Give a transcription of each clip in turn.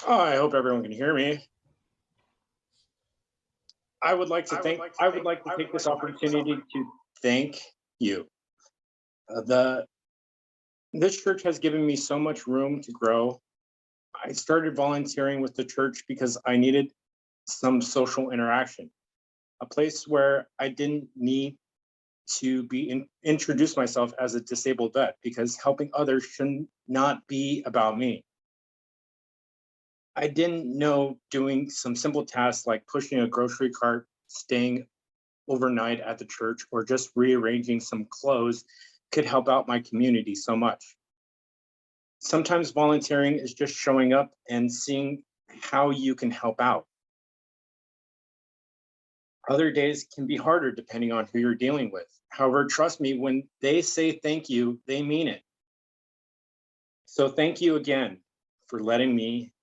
Oh, I hope everyone can hear me. I would like to take this opportunity to thank you. The This church has given me so much room to grow. I started volunteering with the church because I needed some social interaction, a place where I didn't need to introduce myself as a disabled vet, because helping others should not be about me. I didn't know doing some simple tasks like pushing a grocery cart, staying overnight at the church, or just rearranging some clothes could help out my community so much. Sometimes volunteering is just showing up and seeing how you can help out. Other days can be harder depending on who you're dealing with. However, trust me, when they say thank you, they mean it. So thank you again for letting me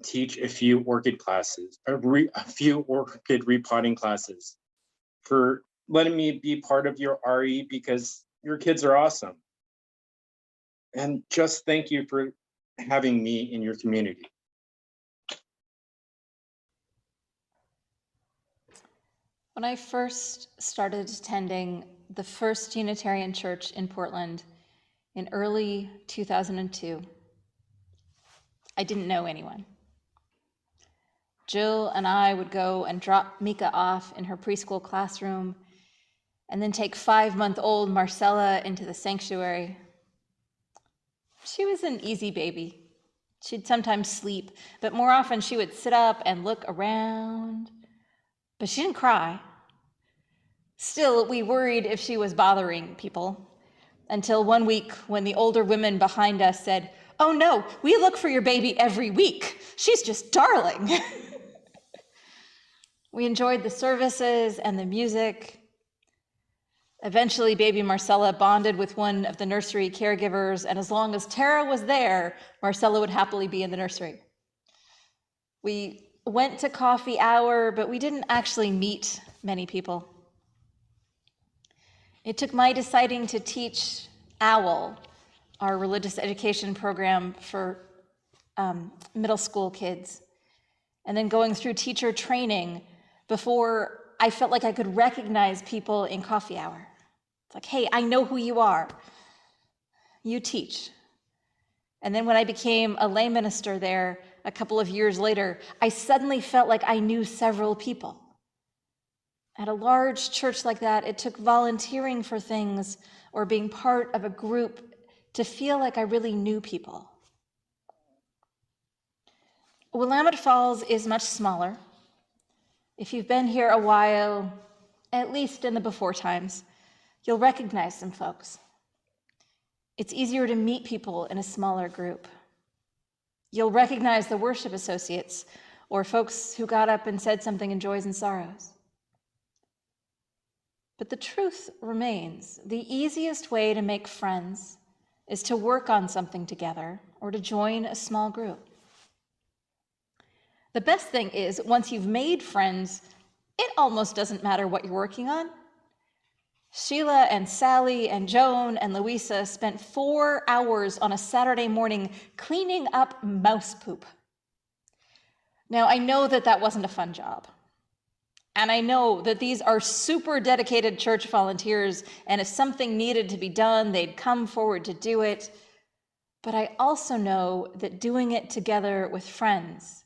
teach a few orchid classes, a few orchid repotting classes, for letting me be part of your RE, because your kids are awesome. And just thank you for having me in your community. When I first started attending the First Unitarian Church in Portland in early 2002, I didn't know anyone. Jill and I would go and drop Mika off in her preschool classroom and then take 5-month-old Marcella into the sanctuary. She was an easy baby. She'd sometimes sleep, but more often she would sit up and look around. But she didn't cry. Still, we worried if she was bothering people, until one week when the older women behind us said, "Oh no, we look for your baby every week. She's just darling." We enjoyed the services and the music. Eventually, baby Marcella bonded with one of the nursery caregivers, and as long as Tara was there, Marcella would happily be in the nursery. We went to coffee hour, but we didn't actually meet many people. It took my deciding to teach OWL, our religious education program for middle school kids, and then going through teacher training before I felt like I could recognize people in coffee hour. It's like, hey, I know who you are. You teach. And then when I became a lay minister there a couple of years later, I suddenly felt like I knew several people. At a large church like that, it took volunteering for things or being part of a group to feel like I really knew people. Willamette Falls is much smaller. If you've been here a while, at least in the before times, you'll recognize some folks. It's easier to meet people in a smaller group. You'll recognize the worship associates or folks who got up and said something in joys and sorrows. But the truth remains, the easiest way to make friends is to work on something together or to join a small group. The best thing is, once you've made friends, it almost doesn't matter what you're working on. Sheila and Sally and Joan and Louisa spent 4 hours on a Saturday morning cleaning up mouse poop. Now, I know that that wasn't a fun job. And I know that these are super dedicated church volunteers, and if something needed to be done, they'd come forward to do it. But I also know that doing it together with friends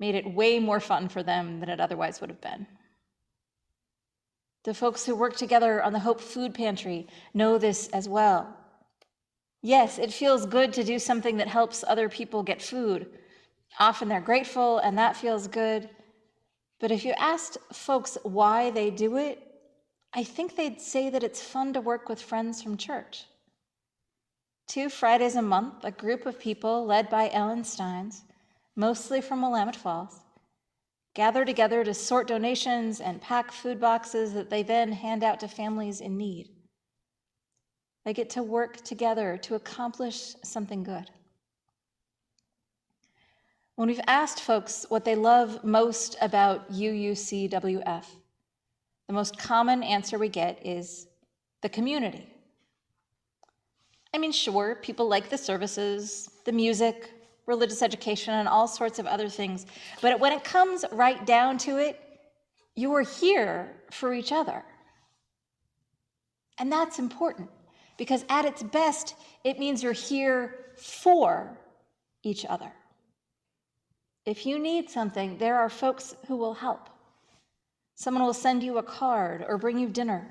made it way more fun for them than it otherwise would have been. The folks who work together on the Hope Food Pantry know this as well. Yes, it feels good to do something that helps other people get food. Often they're grateful, and that feels good. But if you asked folks why they do it, I think they'd say that it's fun to work with friends from church. 2 Fridays a month, a group of people led by Ellen Steins, mostly from Willamette Falls, gather together to sort donations and pack food boxes that they then hand out to families in need. They get to work together to accomplish something good. When we've asked folks what they love most about UUCWF, the most common answer we get is the community. I mean, sure, people like the services, the music, religious education, and all sorts of other things. But when it comes right down to it, you are here for each other. And that's important because at its best, it means you're here for each other. If you need something, there are folks who will help. Someone will send you a card or bring you dinner.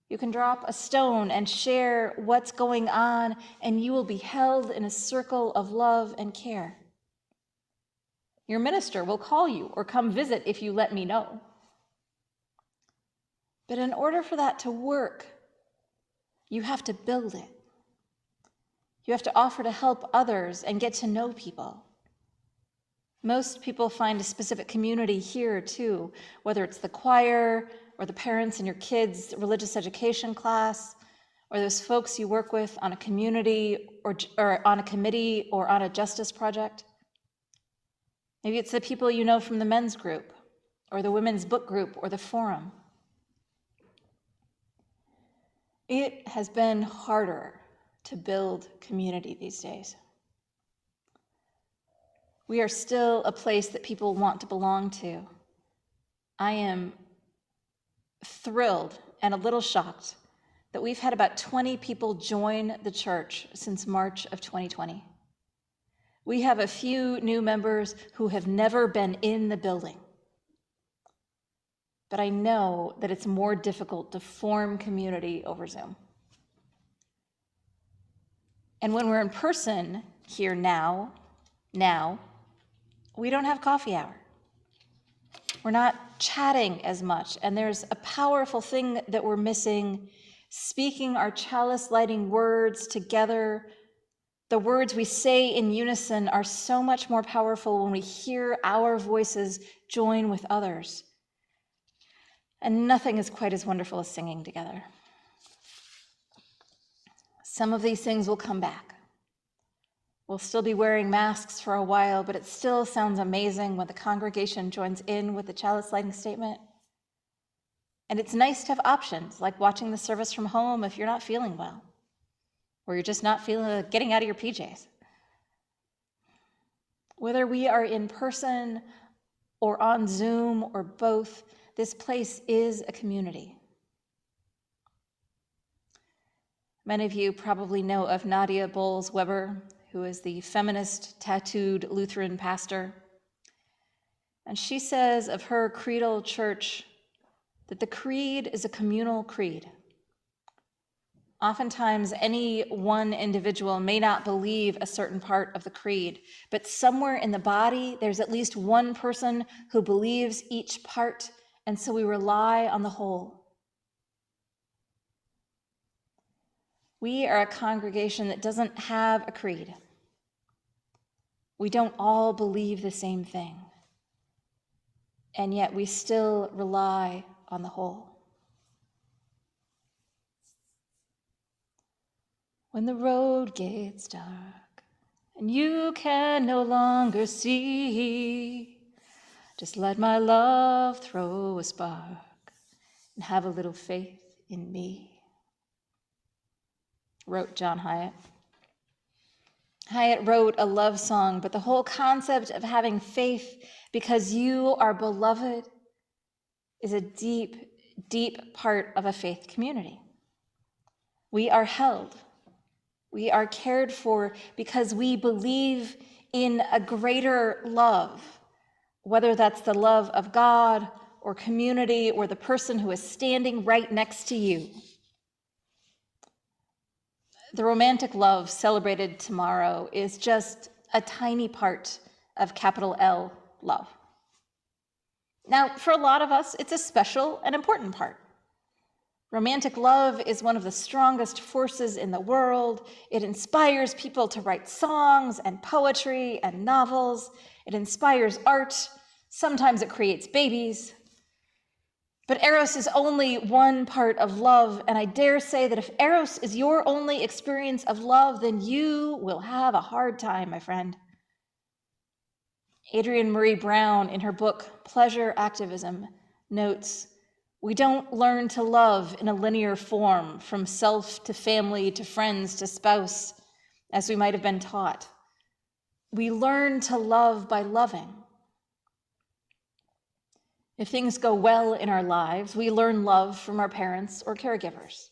You can drop a stone and share what's going on, and you will be held in a circle of love and care. Your minister will call you or come visit if you let me know. But in order for that to work, you have to build it. You have to offer to help others and get to know people. Most people find a specific community here too, whether it's the choir or the parents in your kids' religious education class, or those folks you work with on a community or on a committee or on a justice project. Maybe it's the people you know from the men's group or the women's book group or the forum. It has been harder to build community these days. We are still a place that people want to belong to. I am thrilled and a little shocked that we've had about 20 people join the church since March of 2020. We have a few new members who have never been in the building. But I know that it's more difficult to form community over Zoom. And when we're in person here now, we don't have coffee hour. We're not chatting as much, and there's a powerful thing that we're missing, speaking our chalice lighting words together. The words we say in unison are so much more powerful when we hear our voices join with others. And nothing is quite as wonderful as singing together. Some of these things will come back. We'll still be wearing masks for a while, but it still sounds amazing when the congregation joins in with the chalice lighting statement. And it's nice to have options, like watching the service from home if you're not feeling well, or you're just not feeling like getting out of your PJs. Whether we are in person or on Zoom or both, this place is a community. Many of you probably know of Nadia Bowles-Weber, who is the feminist tattooed Lutheran pastor. And she says of her creedal church that the creed is a communal creed. Oftentimes, any one individual may not believe a certain part of the creed, but somewhere in the body, there's at least one person who believes each part, and so we rely on the whole. We are a congregation that doesn't have a creed. We don't all believe the same thing, and yet we still rely on the whole. When the road gets dark and you can no longer see, just let my love throw a spark and have a little faith in me, wrote John Hyatt. Hyatt wrote a love song, but the whole concept of having faith because you are beloved is a deep, deep part of a faith community. We are held. We are cared for because we believe in a greater love, whether that's the love of God or community or the person who is standing right next to you. The romantic love celebrated tomorrow is just a tiny part of capital L love. Now, for a lot of us, it's a special and important part. Romantic love is one of the strongest forces in the world. It inspires people to write songs and poetry and novels. It inspires art. Sometimes it creates babies. But Eros is only one part of love, and I dare say that if Eros is your only experience of love, then you will have a hard time, my friend. Adrienne Marie Brown, in her book, Pleasure Activism, notes, We don't learn to love in a linear form, from self to family to friends to spouse, as we might have been taught. We learn to love by loving. If things go well in our lives, we learn love from our parents or caregivers.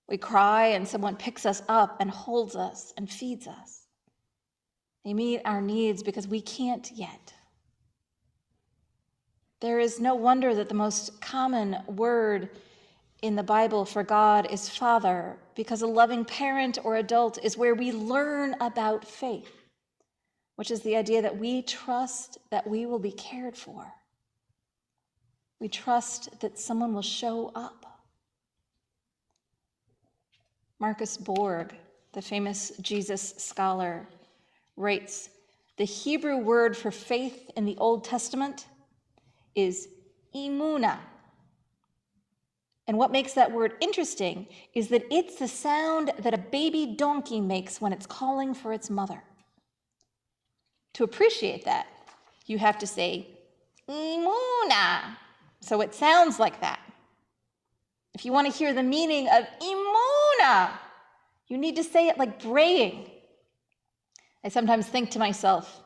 We cry and someone picks us up and holds us and feeds us. They meet our needs because we can't yet. There is no wonder that the most common word in the Bible for God is Father, because a loving parent or adult is where we learn about faith, which is the idea that we trust that we will be cared for. We trust that someone will show up. Marcus Borg, the famous Jesus scholar, writes, the Hebrew word for faith in the Old Testament is imuna. And what makes that word interesting is that it's the sound that a baby donkey makes when it's calling for its mother. To appreciate that, you have to say, imuna. So it sounds like that. If you want to hear the meaning of imuna, you need to say it like braying. I sometimes think to myself,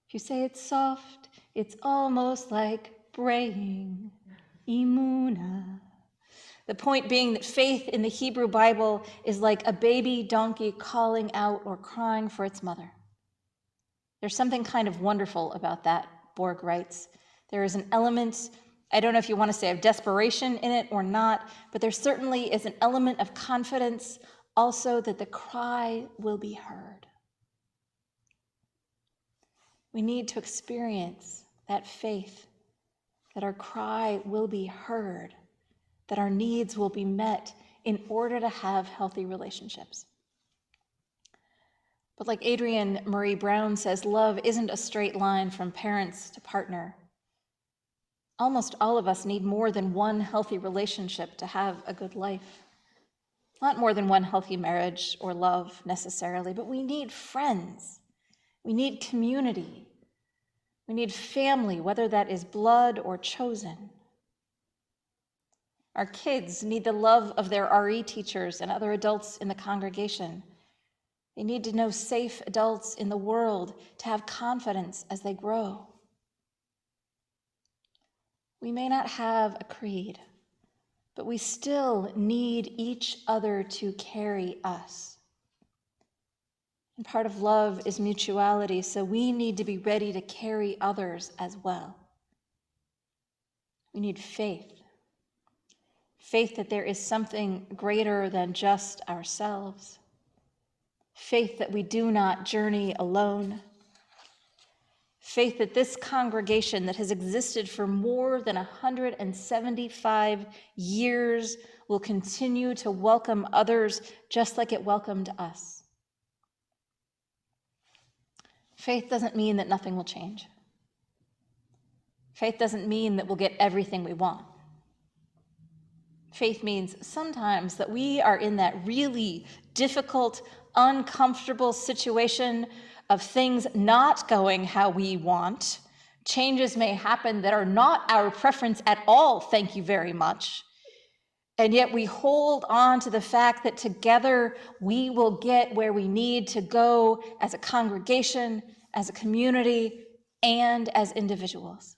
if you say it soft, it's almost like braying. Imuna. The point being that faith in the Hebrew Bible is like a baby donkey calling out or crying for its mother. There's something kind of wonderful about that, Borg writes. There is an element, I don't know if you want to say of desperation in it or not, but there certainly is an element of confidence also that the cry will be heard. We need to experience that faith, that our cry will be heard, that our needs will be met in order to have healthy relationships. But like Adrienne Marie Brown says, love isn't a straight line from parents to partner. Almost all of us need more than one healthy relationship to have a good life. Not more than one healthy marriage or love necessarily, but we need friends. We need community. We need family, whether that is blood or chosen. Our kids need the love of their RE teachers and other adults in the congregation. They need to know safe adults in the world to have confidence as they grow. We may not have a creed, but we still need each other to carry us. And part of love is mutuality, so we need to be ready to carry others as well. We need faith. Faith that there is something greater than just ourselves. Faith that we do not journey alone. Faith that this congregation that has existed for more than 175 years will continue to welcome others just like it welcomed us. Faith doesn't mean that nothing will change. Faith doesn't mean that we'll get everything we want. Faith means sometimes that we are in that really difficult, uncomfortable situation of things not going how we want. Changes may happen that are not our preference at all, thank you very much. And yet we hold on to the fact that together we will get where we need to go as a congregation, as a community, and as individuals.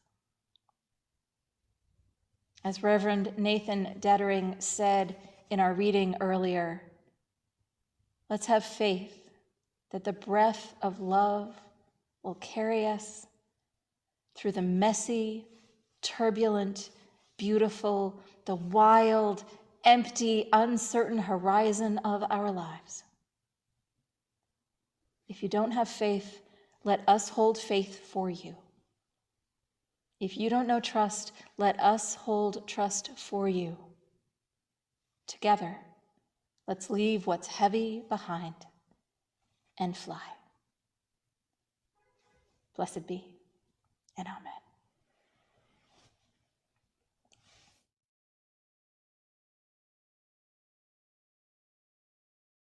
As Reverend Nathan Dettering said in our reading earlier, let's have faith that the breath of love will carry us through the messy, turbulent, beautiful, the wild, empty, uncertain horizon of our lives. If you don't have faith, let us hold faith for you. If you don't know trust, let us hold trust for you. Together, let's leave what's heavy behind and fly. Blessed be, and amen.